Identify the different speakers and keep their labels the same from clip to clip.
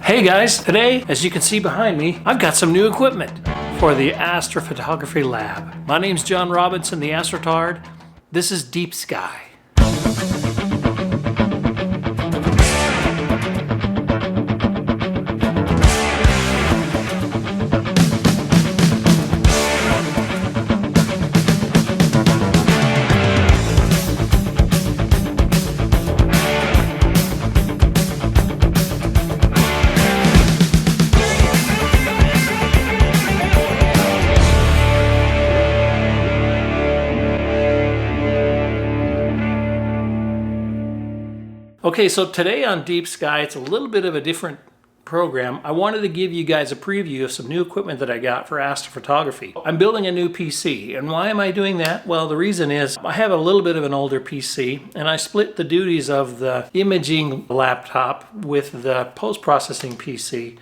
Speaker 1: Hey guys, today, as you can see behind me, I've got some new equipment for the Astrophotography lab. My name's John Robinson, the Astrotard. This is Deep Sky. Okay, so today on Deep Sky, it's a little bit of a different program. I wanted to give you guys a preview of some new equipment that I got for astrophotography. I'm building a new PC, and why am I doing that? Well, the reason is I have a little bit of an older PC, and I split the duties of the imaging laptop with the post-processing PC.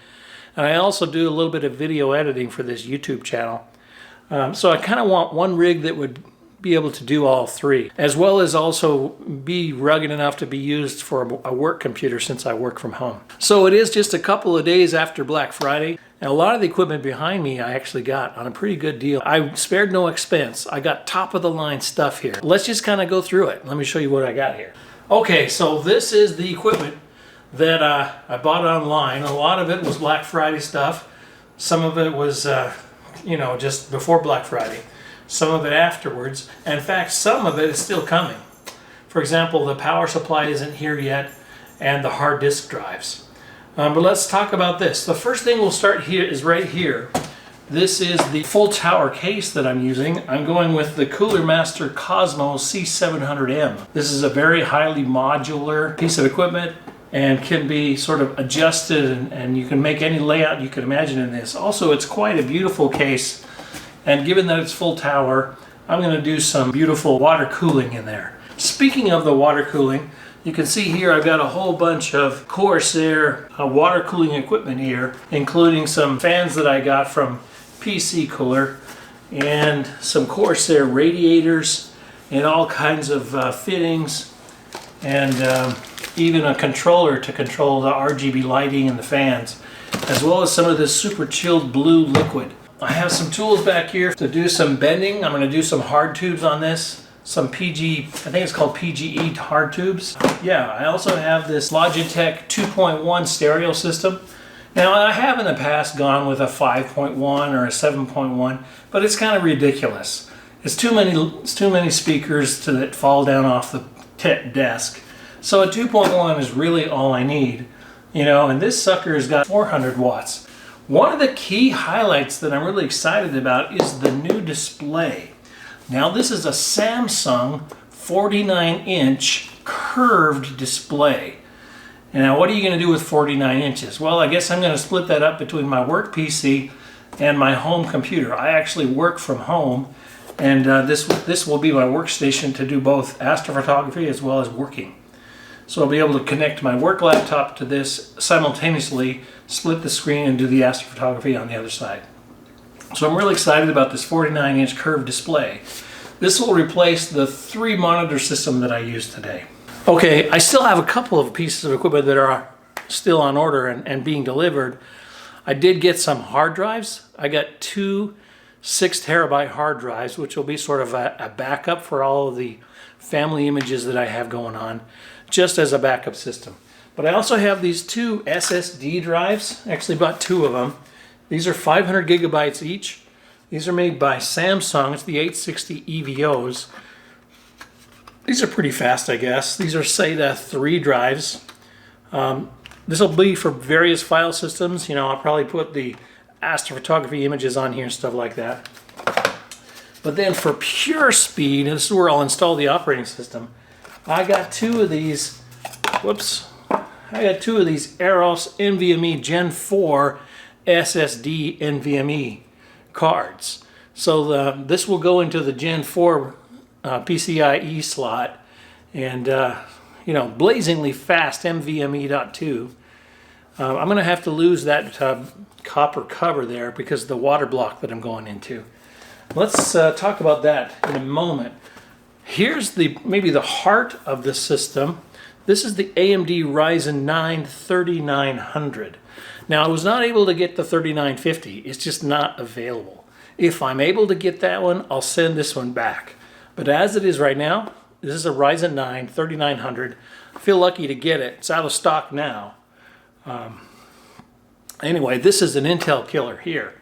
Speaker 1: And I also do a little bit of video editing for this YouTube channel. So I kind of want one rig that would be able to do all three, as well as also be rugged enough to be used for a work computer since I work from home. So it is just a couple of days after Black Friday, and a lot of the equipment behind me I actually got on a pretty good deal. I spared no expense. I got top of the line stuff here. Let's just kind of go through it. Let me show you what I got here. Okay, so this is the equipment that I bought online. A lot of it was Black Friday stuff. Some of it was, just before Black Friday. Some of it afterwards. And in fact, some of it is still coming. For example, the power supply isn't here yet, and the hard disk drives. But let's talk about this. The first thing we'll start here is right here. This is the full tower case that I'm using. I'm going with the Cooler Master Cosmo C700M. This is a very highly modular piece of equipment and can be sort of adjusted, and you can make any layout you can imagine in this. Also, it's quite a beautiful case. And given that it's full tower, I'm going to do some beautiful water cooling in there. Speaking of the water cooling, you can see here I've got a whole bunch of Corsair water cooling equipment here, including some fans that I got from PC Cooler, and some Corsair radiators, and all kinds of fittings, and even a controller to control the RGB lighting and the fans, as well as some of this super chilled blue liquid. I have some tools back here to do some bending. I'm going to do some hard tubes on this. Some PG, I think it's called PGE hard tubes. Yeah, I also have this Logitech 2.1 stereo system. Now, I have in the past gone with a 5.1 or a 7.1, but it's kind of ridiculous. It's too many speakers that fall down off the desk. So a 2.1 is really all I need. And this sucker's got 400 watts. One of the key highlights that I'm really excited about is the new display. Now, this is a Samsung 49-inch curved display. Now, what are you going to do with 49 inches? Well, I guess I'm going to split that up between my work PC and my home computer. I actually work from home, and this will be my workstation to do both astrophotography as well as working. So I'll be able to connect my work laptop to this simultaneously, split the screen, and do the astrophotography on the other side. So I'm really excited about this 49-inch curved display. This will replace the 3-monitor system that I use today. Okay, I still have a couple of pieces of equipment that are still on order and being delivered. I did get some hard drives. I got 2 6-terabyte hard drives, which will be sort of a backup for all of the family images that I have going on, just as a backup system. But I also have these 2 SSD drives. I actually bought 2 of them. These are 500 gigabytes each. These are made by Samsung. It's the 860 EVOs. These are pretty fast, I guess. These are SATA 3 drives. This will be for various file systems. I'll probably put the astrophotography images on here and stuff like that. But then for pure speed, and this is where I'll install the operating system, I got 2 of these, I got 2 of these Eros NVMe Gen 4 SSD NVMe cards. So this will go into the Gen 4 PCIe slot, and blazingly fast NVMe.2. I'm going to have to lose that copper cover there because of the water block that I'm going into. Let's talk about that in a moment. Here's maybe the heart of the system. This is the AMD Ryzen 9 3900. Now, I was not able to get the 3950. It's just not available. If I'm able to get that one, I'll send this one back. But as it is right now, this is a Ryzen 9 3900. I feel lucky to get it. It's out of stock now. Anyway, this is an Intel killer here.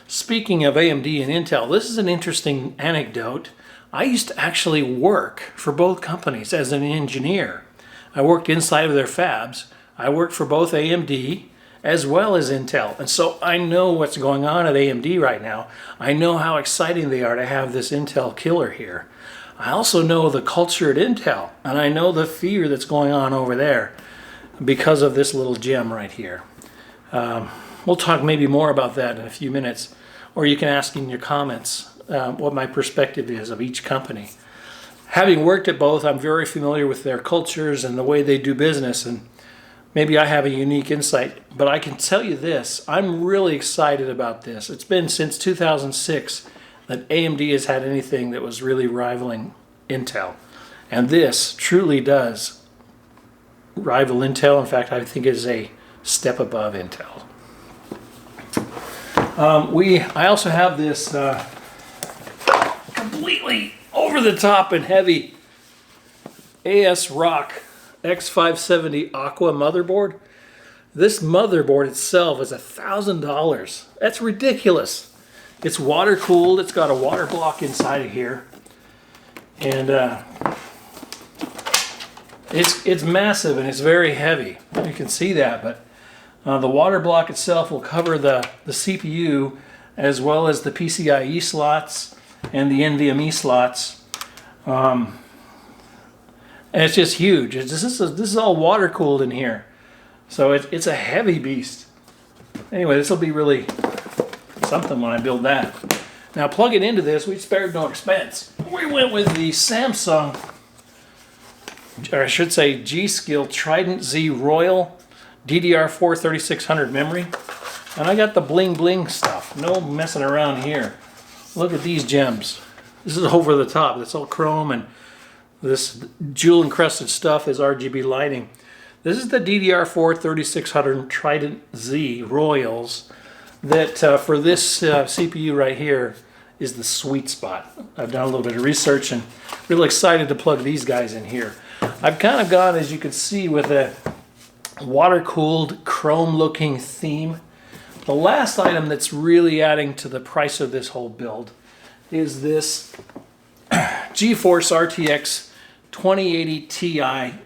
Speaker 1: Speaking of AMD and Intel, this is an interesting anecdote. I used to actually work for both companies as an engineer. I worked inside of their fabs. I worked for both AMD as well as Intel. And so I know what's going on at AMD right now. I know how exciting they are to have this Intel killer here. I also know the culture at Intel, and I know the fear that's going on over there because of this little gem right here. We'll talk maybe more about that in a few minutes, or you can ask in your comments what my perspective is of each company. Having worked at both, I'm very familiar with their cultures and the way they do business, and maybe I have a unique insight, but I can tell you this, I'm really excited about this. It's been since 2006 that AMD has had anything that was really rivaling Intel, and this truly does rival Intel. In fact, I think it is a step above Intel. I also have this completely over-the-top and heavy ASRock X570 Aqua motherboard. This motherboard itself is $1,000. That's ridiculous. It's water cooled. It's got a water block inside of here, and it's massive and it's very heavy. You can see that, but the water block itself will cover the CPU as well as the PCIe slots and the NVMe slots. And it's just huge. This is all water cooled in here. So it's a heavy beast. Anyway, this will be really something when I build that. Now plug it into this, we spared no expense. We went with the Samsung, or I should say G-Skill Trident Z Royal DDR4 3600 memory. And I got the bling bling stuff. No messing around here. Look at these gems. This is over the top. It's all chrome, and this jewel encrusted stuff is RGB lighting. This is the DDR4 3600 Trident Z Royals that for this CPU right here is the sweet spot. I've done a little bit of research and really excited to plug these guys in here. I've kind of gone, as you can see, with a water-cooled chrome-looking theme. The last item that's really adding to the price of this whole build is this GeForce RTX 2080 Ti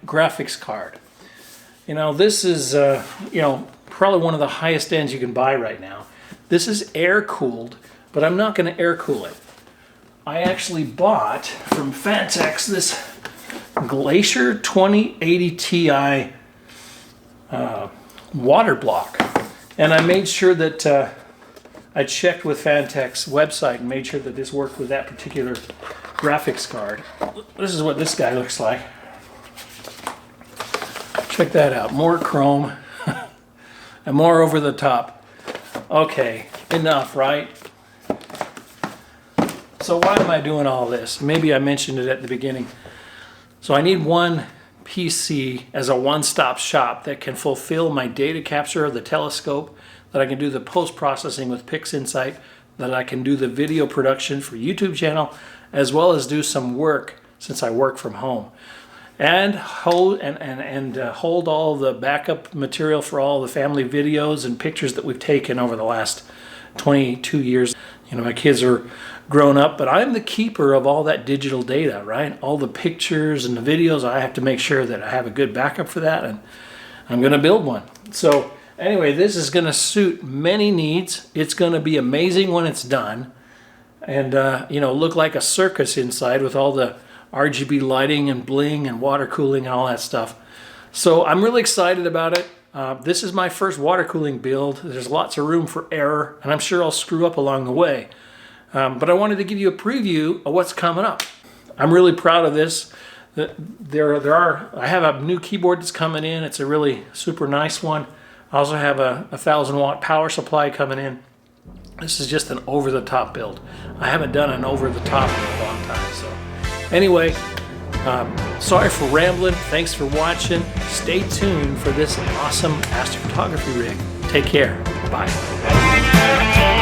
Speaker 1: graphics card. You know, this is probably one of the highest ends you can buy right now. This is air-cooled, but I'm not going to air-cool it. I actually bought from Fantex this Glacier 2080 Ti water block, and I made sure that I checked with Fantex website and made sure that this worked with that particular graphics card. This is what this guy looks like. Check that out. More chrome and more over the top. Okay, enough, right? So why am I doing all this? Maybe I mentioned it at the beginning. So I need one PC as a one-stop shop that can fulfill my data capture of the telescope, that I can do the post-processing with PixInsight, that I can do the video production for YouTube channel, as well as do some work since I work from home, and hold all the backup material for all the family videos and pictures that we've taken over the last 22 years. You know, my kids are grown up, but I'm the keeper of all that digital data, right? All the pictures and the videos, I have to make sure that I have a good backup for that, and I'm going to build one. So anyway, this is going to suit many needs. It's going to be amazing when it's done, and look like a circus inside with all the RGB lighting and bling and water cooling and all that stuff. So I'm really excited about it. This is my first water cooling build. There's lots of room for error, and I'm sure I'll screw up along the way. But I wanted to give you a preview of what's coming up. I'm really proud of this. I have a new keyboard that's coming in. It's a really super nice one. I also have a 1,000-watt power supply coming in. This is just an over-the-top build. I haven't done an over-the-top in a long time. So anyway, Sorry for rambling. Thanks for watching. Stay tuned for this awesome astrophotography rig. Take care. Bye.